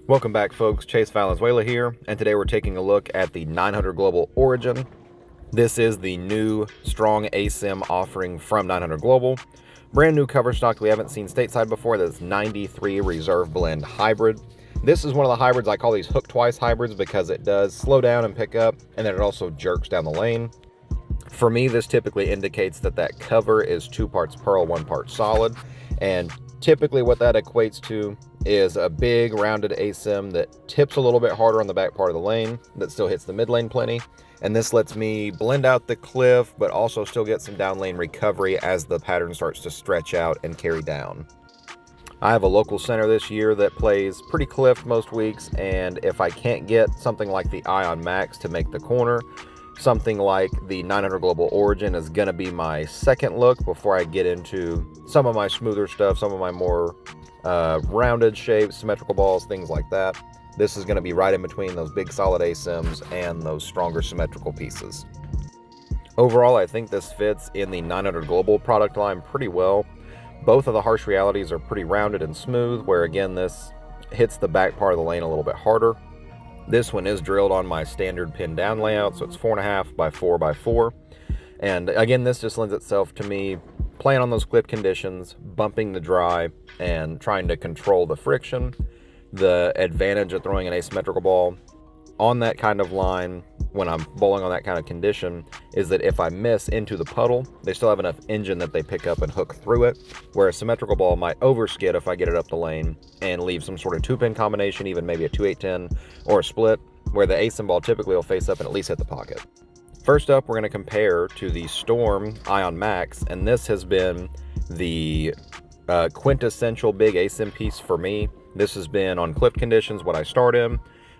Welcome back, folks. Chase Valenzuela here, and today we're taking a look at the 900 Global Origin. This is the new strong ASIM offering from 900 Global. Brand new cover stock we haven't seen stateside before. That's 93 Reserve Blend Hybrid. This is one of the hybrids. I call these hook twice hybrids because it does slow down and pick up, and then it also jerks down the lane. For me, this typically indicates that that cover is 2 parts pearl, 1 part solid, and typically what that equates to is a big rounded ASIM that tips a little bit harder on the back part of the lane, that still hits the mid lane plenty. And this lets me blend out the cliff, but also still get some down lane recovery as the pattern starts to stretch out and carry down. I have a local center this year that plays pretty cliff most weeks, and if I can't get something like the Ion Max to make the corner, something like the 900 Global Origin is going to be my second look before I get into some of my smoother stuff, some of my more rounded shapes, symmetrical balls, things like that. This is going to be right in between those big solid ASIMs and those stronger symmetrical pieces. Overall, I think this fits in the 900 Global product line pretty well. Both of the harsh realities are pretty rounded and smooth, where again this hits the back part of the lane a little bit harder. This one is drilled on my standard pin down layout, so it's 4.5 by 4 by 4. And again, this just lends itself to me playing on those clip conditions, bumping the dry, and trying to control the friction. The advantage of throwing an asymmetrical ball on that kind of line when I'm bowling on that kind of condition is that if I miss into the puddle, they still have enough engine that they pick up and hook through it, where a symmetrical ball might overskid if I get it up the lane and leave some sort of 2-pin combination, even maybe a 2-8-10 or a split, where the ASIM ball typically will face up and at least hit the pocket. First up, we're going to compare to the Storm Ion Max, and this has been the quintessential big ASIM piece for me. This has been on clipped conditions what I start in.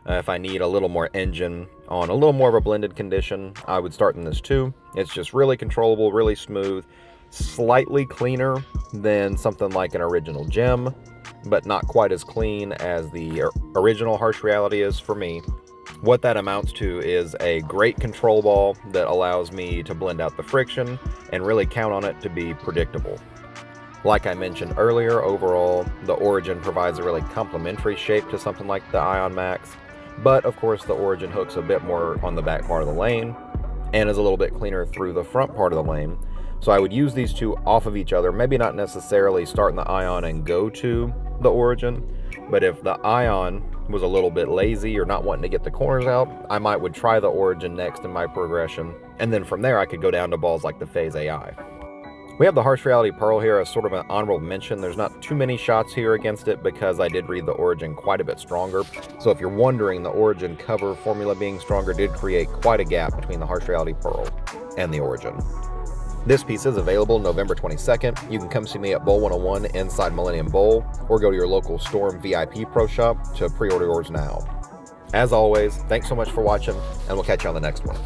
If I need a little more engine on a little more of a blended condition, I would start in this too. It's just really controllable, really smooth, slightly cleaner than something like an original gem, but not quite as clean as the original harsh reality is for me. What that amounts to is a great control ball that allows me to blend out the friction and really count on it to be predictable. Like I mentioned earlier, overall, the Origin provides a really complementary shape to something like the Ion Max, but of course the Origin hooks a bit more on the back part of the lane and is a little bit cleaner through the front part of the lane. So I would use these two off of each other, maybe not necessarily start in the Ion and go to the Origin, but if the Ion was a little bit lazy or not wanting to get the corners out, I would try the Origin next in my progression, and then from there I could go down to balls like the Phase AI. We have the Harsh Reality Pearl here as sort of an honorable mention. There's not too many shots here against it because I did read the Origin quite a bit stronger. So if you're wondering, the Origin cover formula being stronger did create quite a gap between the Harsh Reality Pearl and the Origin. This piece is available November 22nd. You can come see me at Bowl 101 inside Millennium Bowl, or go to your local Storm VIP Pro Shop to pre-order yours now. As always, thanks so much for watching, and we'll catch you on the next one.